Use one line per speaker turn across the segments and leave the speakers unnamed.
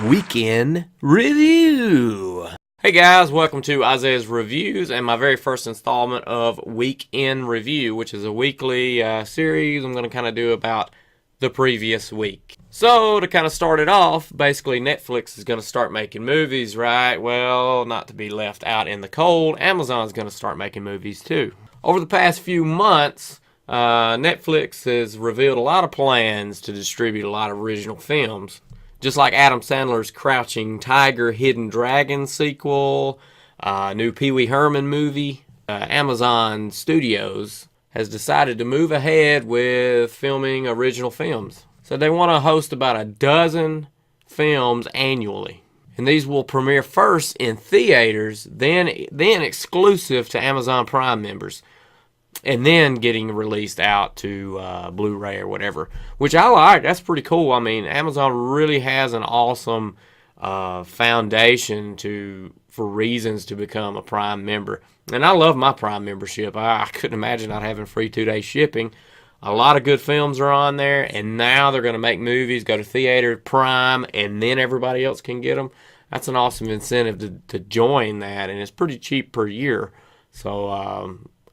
Weekend Review. Hey guys, welcome to Isaiah's Reviews and my very first installment of Weekend Review, which is a weekly series I'm going to kind of do about the previous week. So, to kind of start it off, basically Netflix is going to start making movies, right? Well, not to be left out in the cold, Amazon's going to start making movies too. Over the past few months, Netflix has revealed a lot of plans to distribute a lot of original films. Just like Adam Sandler's Crouching Tiger, Hidden Dragon sequel, new Pee Wee Herman movie, Amazon Studios has decided to move ahead with filming original films. So they want to host about a dozen films annually. And these will premiere first in theaters, then exclusive to Amazon Prime members, and then getting released out to Blu-ray or whatever, which I like. That's pretty cool. I mean, Amazon really has an awesome foundation for reasons to become a Prime member. And I love my Prime membership. I couldn't imagine not having free 2-day shipping. A lot of good films are on there, and now they're going to make movies, go to theater, Prime, and then everybody else can get them. That's an awesome incentive to join that, and it's pretty cheap per year. So,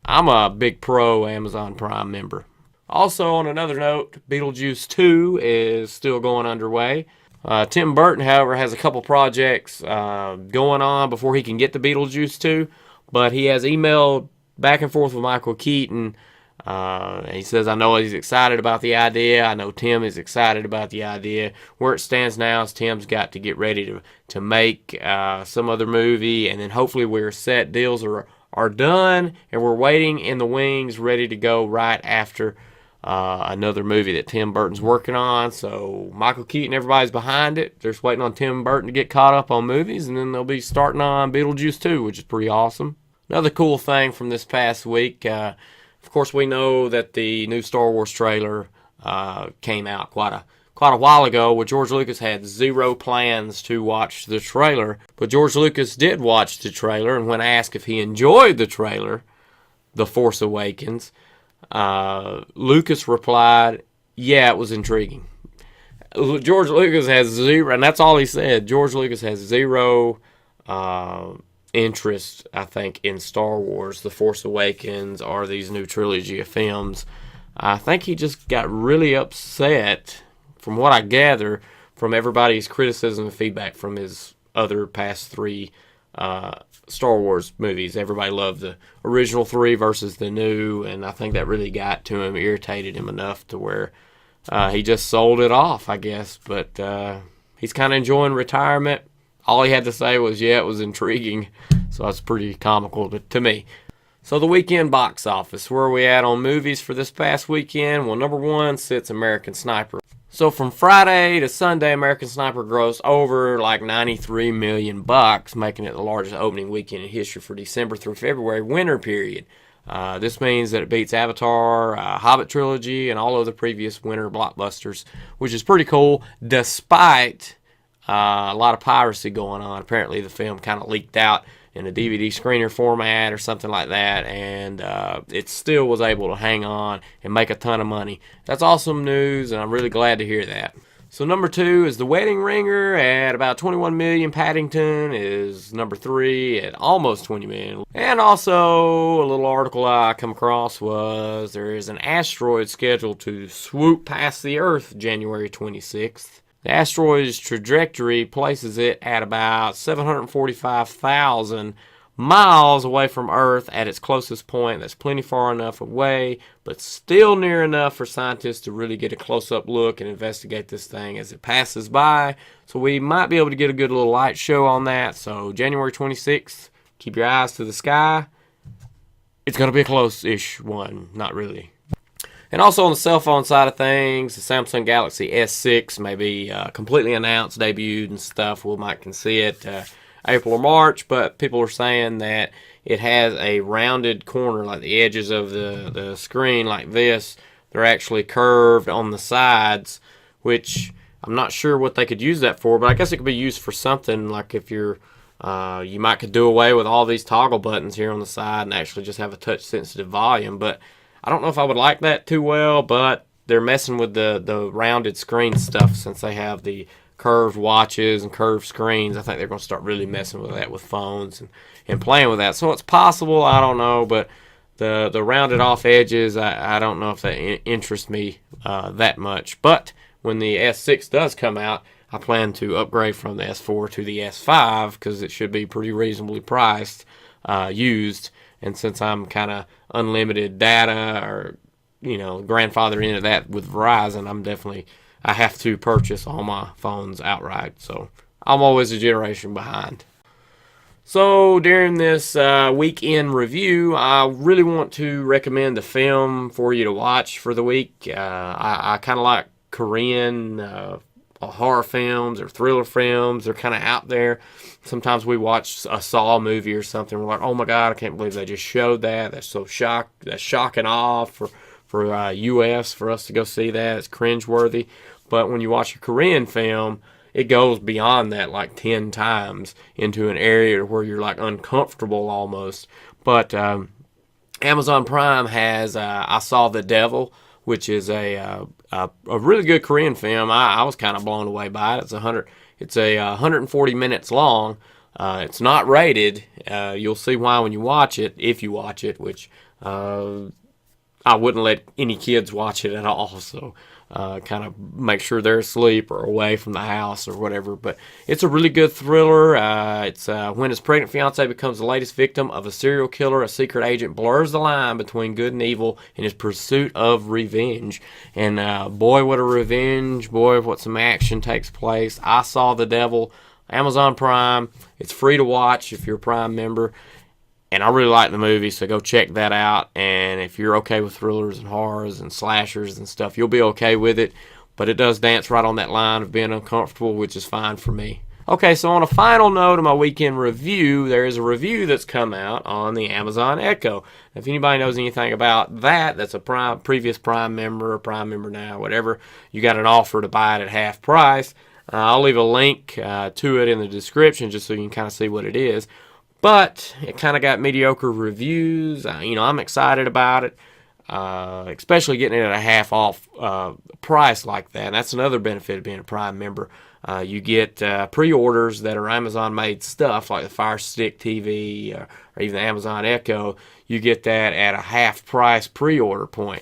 I'm a big pro Amazon Prime member. Also, on another note, Beetlejuice 2 is still going underway. Tim Burton, however, has a couple projects going on before he can get to Beetlejuice 2, but he has emailed back and forth with Michael Keaton. He says, I know he's excited about the idea. I know Tim is excited about the idea. Where it stands now is Tim's got to get ready to make some other movie, and then hopefully we're set. Deals are done, and we're waiting in the wings, ready to go right after another movie that Tim Burton's working on. So Michael Keaton, everybody's behind it. They're just waiting on Tim Burton to get caught up on movies, and then they'll be starting on Beetlejuice 2, which is pretty awesome. Another cool thing from this past week, of course, we know that the new Star Wars trailer came out quite a while ago, where George Lucas had zero plans to watch the trailer. But George Lucas did watch the trailer, and when asked if he enjoyed the trailer, The Force Awakens, Lucas replied, yeah, it was intriguing. George Lucas has zero, and that's all he said. George Lucas has zero interest, I think, in Star Wars, The Force Awakens, or these new trilogy of films. I think he just got really upset, from what I gather, from everybody's criticism and feedback from his other past three Star Wars movies. Everybody loved the original three versus the new, and I think that really got to him, irritated him enough to where he just sold it off, I guess. But he's kind of enjoying retirement. All he had to say was, yeah, it was intriguing. So that's pretty comical to me. So the weekend box office, where are we at on movies for this past weekend? Well, number one sits American Sniper. So from Friday to Sunday, American Sniper grossed over like $93 million, making it the largest opening weekend in history for December through February winter period. This means that it beats Avatar, Hobbit trilogy, and all of the previous winter blockbusters, which is pretty cool, despite a lot of piracy going on. Apparently the film kind of leaked out in a DVD screener format or something like that, and it still was able to hang on and make a ton of money. That's awesome news, and I'm really glad to hear that. So number two is The Wedding Ringer at about $21 million. Paddington is number three at almost $20 million. And also, a little article I come across was there is an asteroid scheduled to swoop past the Earth January 26th. The asteroid's trajectory places it at about 745,000 miles away from Earth at its closest point. That's plenty far enough away, but still near enough for scientists to really get a close-up look and investigate this thing as it passes by. So we might be able to get a good little light show on that. So January 26th, keep your eyes to the sky. It's going to be a close-ish one, not really. And also on the cell phone side of things, the Samsung Galaxy S6 may be completely announced, debuted and stuff. We might can see it April or March, but people are saying that it has a rounded corner, like the edges of the screen like this. They're actually curved on the sides, which I'm not sure what they could use that for, but I guess it could be used for something like if you're you might could do away with all these toggle buttons here on the side and actually just have a touch-sensitive volume. But I don't know if I would like that too well, but they're messing with the rounded screen stuff since they have the curved watches and curved screens. I think they're going to start really messing with that with phones and playing with that. So it's possible, I don't know, but the rounded off edges, I don't know if that interests me that much. But when the S6 does come out, I plan to upgrade from the S4 to the S5 because it should be pretty reasonably priced, used. And since I'm kind of unlimited data or, grandfather into that with Verizon, I have to purchase all my phones outright. So I'm always a generation behind. So during this weekend review, I really want to recommend a film for you to watch for the week. I kind of like Korean horror films or thriller films. They're kind of out there. Sometimes we watch a Saw movie or something. We're like, oh my God, I can't believe they just showed that. That's so that's shock and awe for U.S. for us to go see that. It's cringeworthy. But when you watch a Korean film, it goes beyond that like 10 times into an area where you're like uncomfortable almost. But Amazon Prime has I Saw the Devil, which is a really good Korean film. I was kind of blown away by it. It's 140 minutes long. It's not rated. You'll see why when you watch it, if you watch it, which I wouldn't let any kids watch it at all. So kind of make sure they're asleep or away from the house or whatever. But it's a really good thriller. It's when his pregnant fiance becomes the latest victim of a serial killer, a secret agent blurs the line between good and evil in his pursuit of revenge. And boy, what a revenge. Boy, what some action takes place. I Saw the Devil, Amazon Prime. It's free to watch if you're a Prime member. And I really like the movie, so go check that out. And if you're okay with thrillers and horrors and slashers and stuff, you'll be okay with it. But it does dance right on that line of being uncomfortable, which is fine for me. Okay, so on a final note of my weekend review, there is a review that's come out on the Amazon Echo. If anybody knows anything about that, that's a previous Prime member or Prime member now, whatever, you got an offer to buy it at half price. I'll leave a link to it in the description just so you can kind of see what it is. But it kind of got mediocre reviews. I'm excited about it, especially getting it at a half off price like that. And that's another benefit of being a Prime member. You get pre-orders that are Amazon-made stuff, like the Fire Stick TV or even the Amazon Echo. You get that at a half-price pre-order point,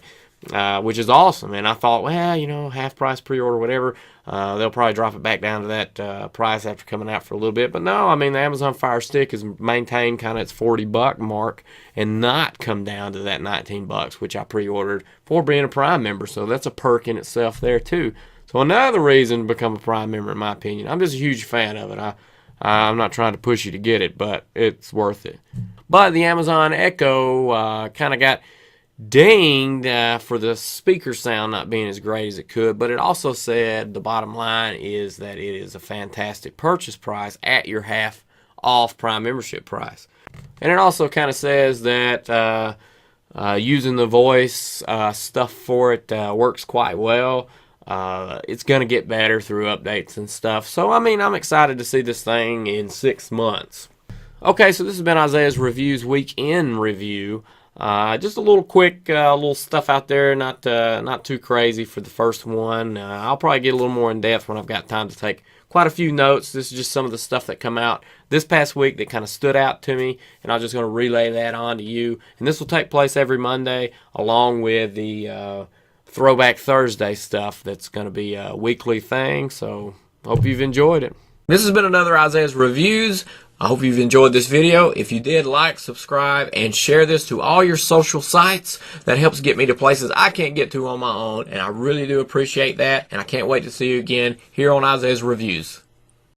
which is awesome. And I thought, well, half-price pre-order, whatever. They'll probably drop it back down to that price after coming out for a little bit. But no, the Amazon Fire Stick has maintained kind of its $40 mark and not come down to that $19, which I pre-ordered for being a Prime member. So that's a perk in itself there too. So another reason to become a Prime member, in my opinion. I'm just a huge fan of it. I'm not trying to push you to get it, but it's worth it. But the Amazon Echo kind of got dinged for the speaker sound not being as great as it could, but it also said the bottom line is that it is a fantastic purchase price at your half off Prime membership price. And it also kind of says that using the voice stuff for it works quite well. It's going to get better through updates and stuff. So I'm excited to see this thing in 6 months. Okay, so this has been Isaiah's Reviews Weekend Review. Just a little quick little stuff out there, not too crazy for the first one. I'll probably get a little more in depth when I've got time to take quite a few notes. This is just some of the stuff that come out this past week that kind of stood out to me, and I'm just going to relay that on to you. And this will take place every Monday along with the Throwback Thursday stuff that's going to be a weekly thing, so hope you've enjoyed it. This has been another Isaiah's Reviews. I hope you've enjoyed this video. If you did, like, subscribe, and share this to all your social sites. That helps get me to places I can't get to on my own, and I really do appreciate that, and I can't wait to see you again here on Isaiah's Reviews.